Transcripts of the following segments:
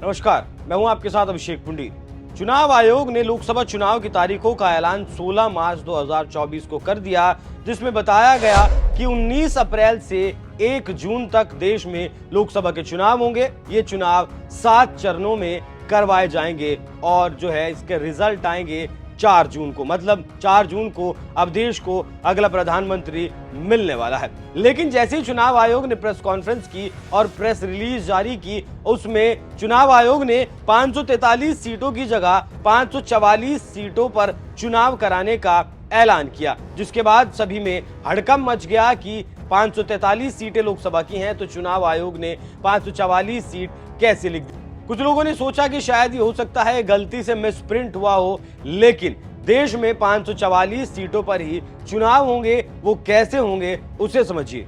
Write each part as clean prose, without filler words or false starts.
नमस्कार, मैं हूं आपके साथ अभिषेक पुंडी। चुनाव आयोग ने लोकसभा चुनाव की तारीखों का ऐलान 16 मार्च 2024 को कर दिया, जिसमें बताया गया कि 19 अप्रैल से 1 जून तक देश में लोकसभा के चुनाव होंगे। ये चुनाव 7 चरणों में करवाए जाएंगे और जो है इसके रिजल्ट आएंगे 4 जून को। मतलब 4 जून को अब देश को अगला प्रधानमंत्री मिलने वाला है। लेकिन जैसे ही चुनाव आयोग ने प्रेस कॉन्फ्रेंस की और प्रेस रिलीज जारी की, उसमें चुनाव आयोग ने 543 सीटों की जगह 544 सीटों पर चुनाव कराने का ऐलान किया, जिसके बाद सभी में हड़कंप मच गया कि 543 सीटें लोकसभा की हैं तो चुनाव आयोग ने 544 सीट कैसे लिख दी। कुछ लोगों ने सोचा कि शायद ये हो सकता है गलती से मिसप्रिंट हुआ हो, लेकिन देश में 544 सीटों पर ही चुनाव होंगे। वो कैसे होंगे उसे समझिए।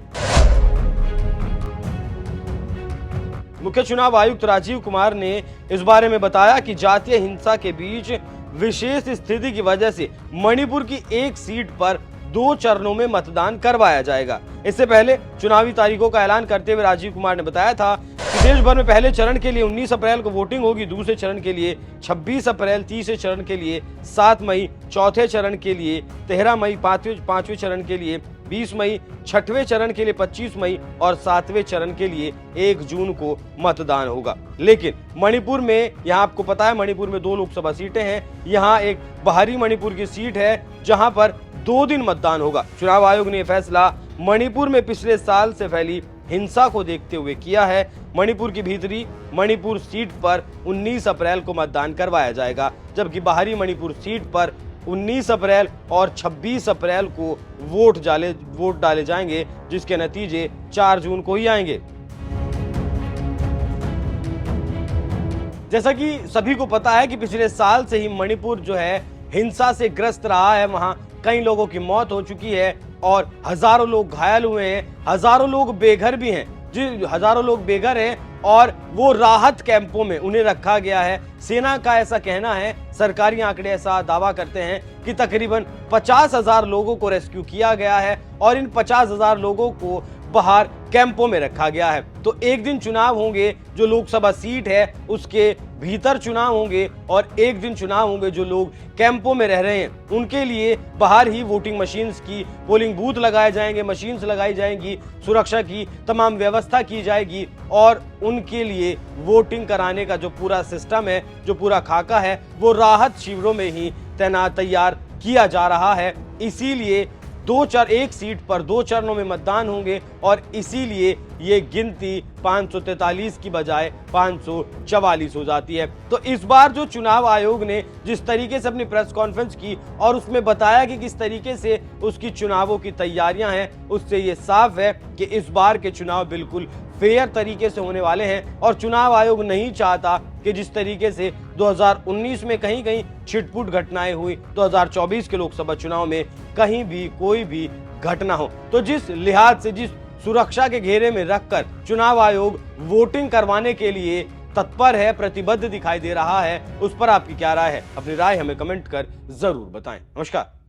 मुख्य चुनाव आयुक्त राजीव कुमार ने इस बारे में बताया कि जातीय हिंसा के बीच विशेष स्थिति की वजह से मणिपुर की एक सीट पर 2 चरणों में मतदान करवाया जाएगा। इससे पहले चुनावी तारीखों का ऐलान करते हुए राजीव कुमार ने बताया था कि देश भर में पहले चरण के लिए 19 अप्रैल को वोटिंग होगी, दूसरे चरण के लिए 26 अप्रैल, तीसरे चरण के लिए 7 मई, चौथे चरण के लिए 13 मई, पांचवें चरण के लिए 20 मई, छठवें चरण के लिए 25 मई और 7वें चरण के लिए 1 जून को मतदान होगा। लेकिन मणिपुर में, यहाँ आपको पता है मणिपुर में 2 लोकसभा सीटें हैं। यहाँ एक बाहरी मणिपुर की सीट है जहां पर 2 दिन मतदान होगा। चुनाव आयोग ने फैसला मणिपुर में पिछले साल से फैली हिंसा को देखते हुए किया है। मणिपुर की भीतरी मणिपुर सीट पर 19 अप्रैल को मतदान करवाया जाएगा, जबकि बाहरी मणिपुर सीट पर 19 अप्रैल और 26 अप्रैल को वोट डाले जाएंगे, जिसके नतीजे 4 जून को ही आएंगे। जैसा कि सभी को पता है कि पिछले साल से ही मणिपुर जो है हिंसा से ग्रस्त रहा है। वहां कई लोगों की मौत हो चुकी है और हजारों लोग घायल हुए हैं, हजारों लोग बेघर भी हैं। हजारों लोग बेघर हैं और वो राहत कैंपों में उन्हें रखा गया है। सेना का ऐसा कहना है, सरकारी आंकड़े ऐसा दावा करते हैं कि तकरीबन 50,000 लोगों को रेस्क्यू किया गया है और इन 50,000 लोगों को बाहर कैंपों में रखा गया है। तो एक दिन चुनाव होंगे, जो लोकसभा सीट है उसके भीतर चुनाव होंगे, और एक दिन चुनाव होंगे जो लोग कैंपों में रह रहे हैं उनके लिए बाहर ही वोटिंग मशीन्स की पोलिंग बूथ लगाए जाएंगे, मशीन्स लगाई जाएंगी, सुरक्षा की तमाम व्यवस्था की जाएगी और उनके लिए वोटिंग कराने का जो पूरा सिस्टम है, जो पूरा खाका है, वो राहत शिविरों में ही तैयार किया जा रहा है। इसीलिए एक सीट पर 2 चरणों में मतदान होंगे और इसीलिए ये गिनती 543 की बजाय 544 हो जाती है। तो इस बार जो चुनाव आयोग ने जिस तरीके से अपनी प्रेस कॉन्फ्रेंस की और उसमें बताया कि किस तरीके से उसकी चुनावों की तैयारियां हैं, उससे ये साफ है कि इस बार के चुनाव बिल्कुल फेयर तरीके से होने वाले हैं। और चुनाव आयोग नहीं चाहता कि जिस तरीके से 2019 में कहीं कहीं छिटपुट घटनाएं हुई, 2024 के लोकसभा चुनाव में कहीं भी कोई भी घटना हो। तो जिस लिहाज से, जिस सुरक्षा के घेरे में रखकर चुनाव आयोग वोटिंग करवाने के लिए तत्पर है, प्रतिबद्ध दिखाई दे रहा है, उस पर आपकी क्या राय है? अपनी राय हमें कमेंट कर जरूर बताएं। नमस्कार।